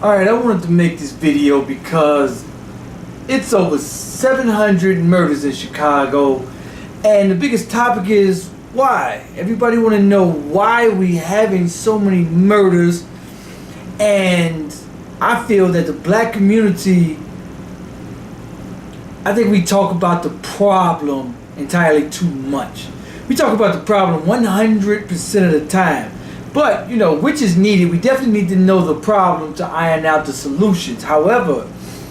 Alright, I wanted to make this video because it's over 700 murders in Chicago, and the biggest topic is why. Everybody want to know why we having so many murders, and I feel that the black community, I think we talk about the problem entirely too much. We talk about the problem 100% of the time. But, which is needed. We definitely need to know the problem to iron out the solutions. However,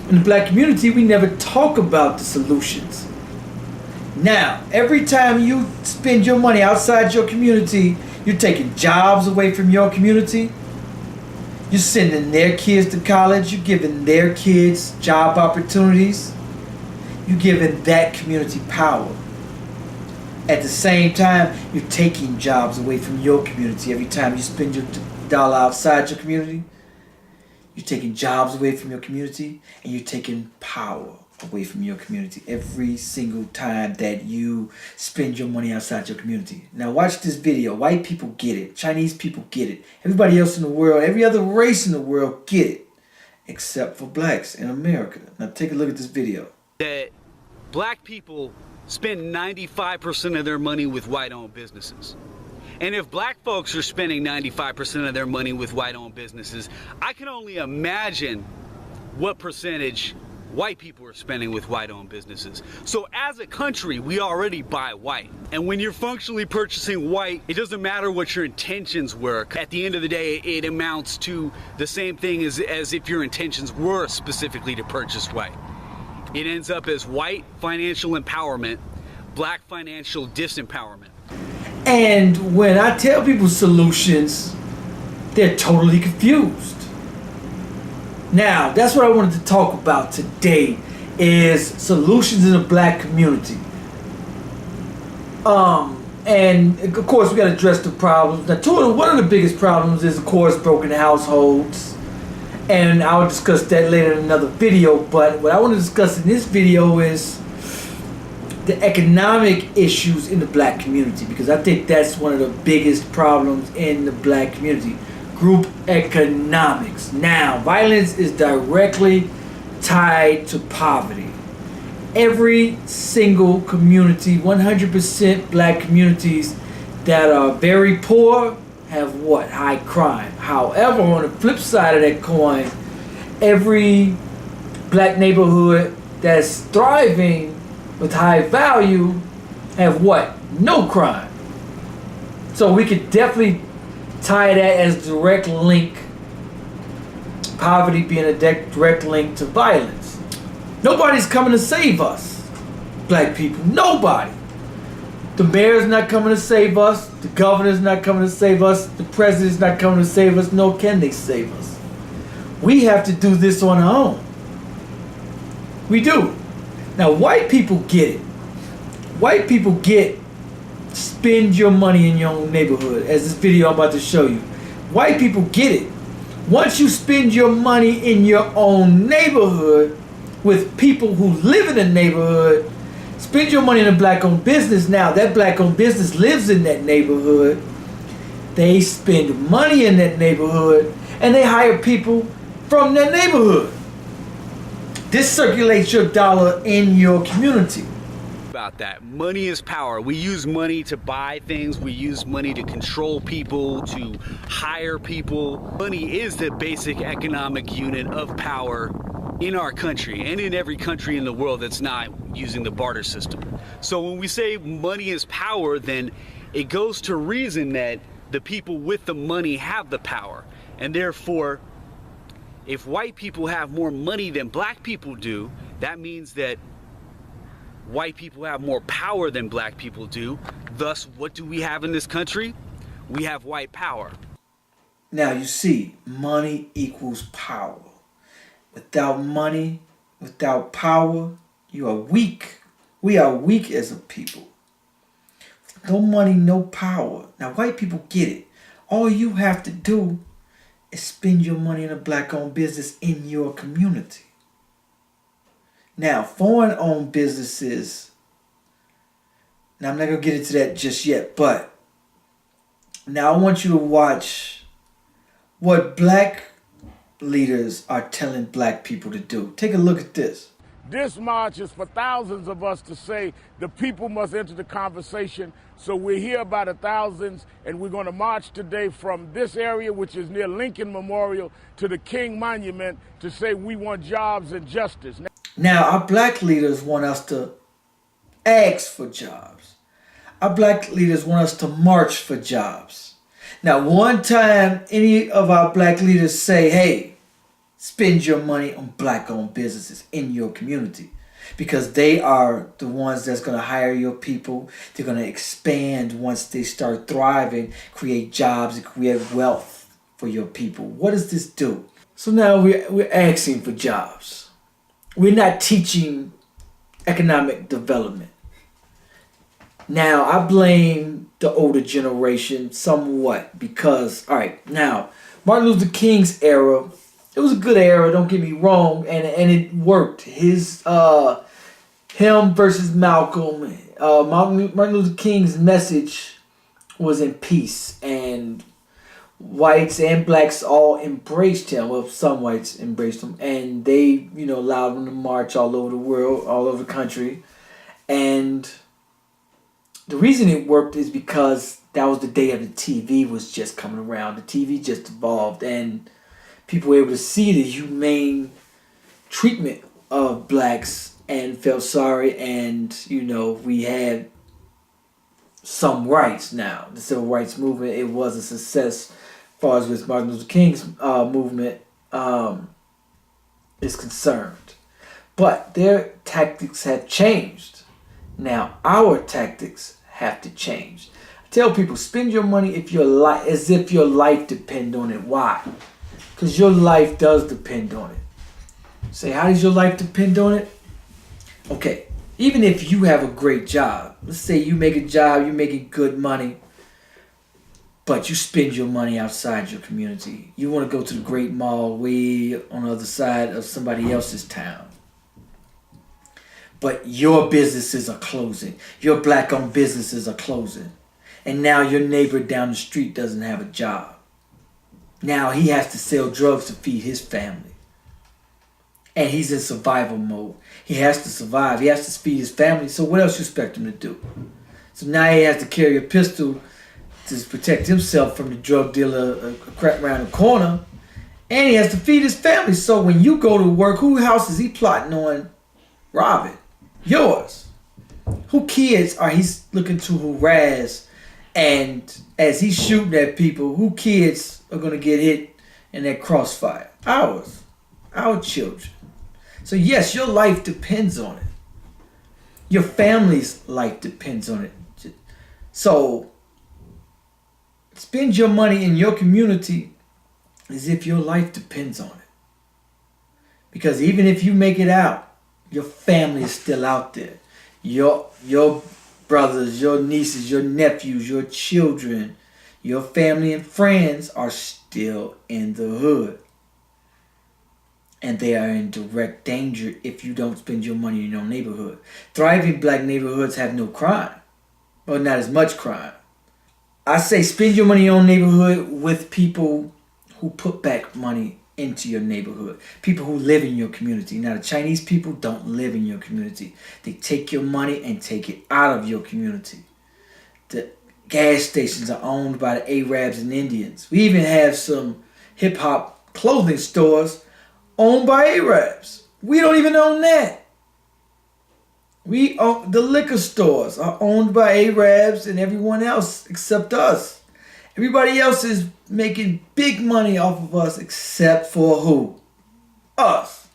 in the black community, we never talk about the solutions. Now, every time you spend your money outside your community, you're taking jobs away from your community. You're sending their kids to college. You're giving their kids job opportunities. You're giving that community power. At the same time, you're taking jobs away from your community. Every time you spend your dollar outside your community, you're taking jobs away from your community, and you're taking power away from your community every single time that you spend your money outside your community. Now watch this video. White people get it. Chinese people get it. Everybody else in the world, every other race in the world get it, except for blacks in America. Now take a look at this video. That black people spend 95% of their money with white-owned businesses. And if black folks are spending 95% of their money with white-owned businesses, I can only imagine what percentage white people are spending with white-owned businesses. So as a country, we already buy white. And when you're functionally purchasing white, it doesn't matter what your intentions were. At the end of the day, it amounts to the same thing as if your intentions were specifically to purchase white. It ends up as white financial empowerment, black financial disempowerment. And when I tell people solutions, they're totally confused. Now, that's what I wanted to talk about today, is solutions in the black community. And of course we got to address the problems. Now, one of the biggest problems is, of course, broken households. And I'll discuss that later in another video. But what I want to discuss in this video is the economic issues in the black community, because I think that's one of the biggest problems in the black community. Group economics. Now, violence is directly tied to poverty. Every single community, 100% black communities that are very poor, have what? High crime. However, on the flip side of that coin, every black neighborhood that's thriving with high value have what? No crime. So we could definitely tie that as direct link, poverty being a direct link to violence. Nobody's coming to save us, black people. Nobody. The mayor's not coming to save us. The governor's not coming to save us. The president's not coming to save us. Nor can they save us. We have to do this on our own. We do. Now, white people get it. White people get spend your money in your own neighborhood, as this video I'm about to show you. White people get it. Once you spend your money in your own neighborhood with people who live in the neighborhood, spend your money in a black-owned business. Now, that black-owned business lives in that neighborhood. They spend money in that neighborhood, and they hire people from that neighborhood. This circulates your dollar in your community. About that. Money is power. We use money to buy things. We use money to control people, to hire people. Money is the basic economic unit of power in our country and in every country in the world that's not using the barter system. So when we say money is power, then it goes to reason that the people with the money have the power. And therefore, if white people have more money than black people do, that means that white people have more power than black people do. Thus, what do we have in this country? We have white power. Now, you see, money equals power. Without money, without power, you are weak. We are weak as a people. No money, no power. Now, white people get it. All you have to do is spend your money in a black-owned business in your community. Now, foreign-owned businesses, now I'm not going to get into that just yet, but now I want you to watch what black leaders are telling black people to do. Take a look at this. This march is for thousands of us to say the people must enter the conversation. So we're here by the thousands, and we're going to march today from this area, which is near Lincoln Memorial, to the King Monument to say we want jobs and justice. Now, our black leaders want us to ask for jobs. Our black leaders want us to march for jobs. Now, one time any of our black leaders say, hey, spend your money on black-owned businesses in your community, because they are the ones that's going to hire your people. They're going to expand once they start thriving, create jobs and create wealth for your people. What does this do? So now we're asking for jobs. We're not teaching economic development. Now, I blame the older generation somewhat because, all right, now, Martin Luther King's era, it was a good era, don't get me wrong, and it worked. Him versus Malcolm, Martin Luther King's message was in peace, and whites and blacks all embraced him. Well, some whites embraced him, and they, allowed him to march all over the world, all over the country. And the reason it worked is because that was the day of the TV was just coming around. The TV just evolved, and people were able to see the humane treatment of blacks and felt sorry, and, we had some rights now. The civil rights movement, it was a success as far as with Martin Luther King's movement is concerned. But their tactics have changed. Now, our tactics have to change. I tell people, spend your money as if your life depends on it. Why? Because your life does depend on it. Say, how does your life depend on it? Okay, even if you have a great job, let's say you make a job, you're making good money, but you spend your money outside your community. You want to go to the great mall way on the other side of somebody else's town. But your businesses are closing. Your black-owned businesses are closing. And now your neighbor down the street doesn't have a job. Now he has to sell drugs to feed his family. And he's in survival mode. He has to survive. He has to feed his family. So what else you expect him to do? So now he has to carry a pistol to protect himself from the drug dealer crap around the corner. And he has to feed his family. So when you go to work, whose house is he plotting on robbing? Yours. Who kids are he looking to harass? And as he's shooting at people, who kids are going to get hit in that crossfire? Ours. Our children. So yes, your life depends on it. Your family's life depends on it. So spend your money in your community as if your life depends on it. Because even if you make it out, your family is still out there. Your brothers, your nieces, your nephews, your children, your family and friends are still in the hood. And they are in direct danger if you don't spend your money in your neighborhood. Thriving black neighborhoods have no crime. Or not as much crime. I say spend your money in your neighborhood with people who put back money into your neighborhood. People who live in your community. Now, the Chinese people don't live in your community. They take your money and take it out of your community. The gas stations are owned by the Arabs and Indians. We even have some hip-hop clothing stores owned by Arabs. We don't even own that. We own the liquor stores are owned by Arabs and everyone else except us. Everybody else is making big money off of us except for who? Us.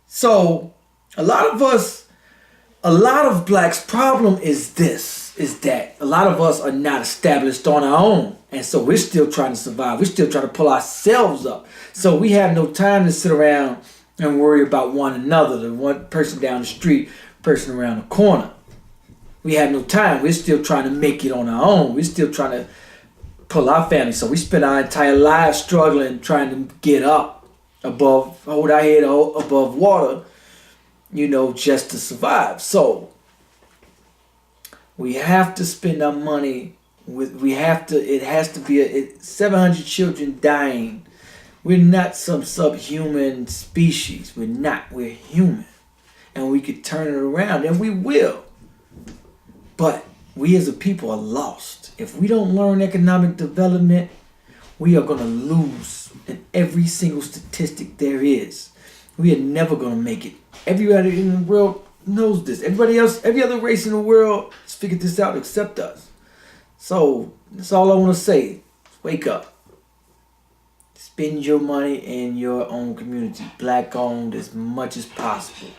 So a lot of blacks' problem is that a lot of us are not established on our own. And so we're still trying to survive. We're still trying to pull ourselves up. So we have no time to sit around and worry about one another, the one person down the street, person around the corner. We have no time. We're still trying to make it on our own. We're still trying to pull our family. So we spend our entire lives struggling, trying to get up above, hold our head above water, just to survive. So we have to spend our money it has to be 700 children dying We're not some subhuman species. We're not. We're human. And we could turn it around, and we will. But we as a people are lost. If we don't learn economic development, we are going to lose in every single statistic there is. We are never going to make it. Everybody in the world knows this. Everybody else, every other race in the world has figured this out except us. So that's all I want to say. Wake up. Spend your money in your own community. Black owned as much as possible.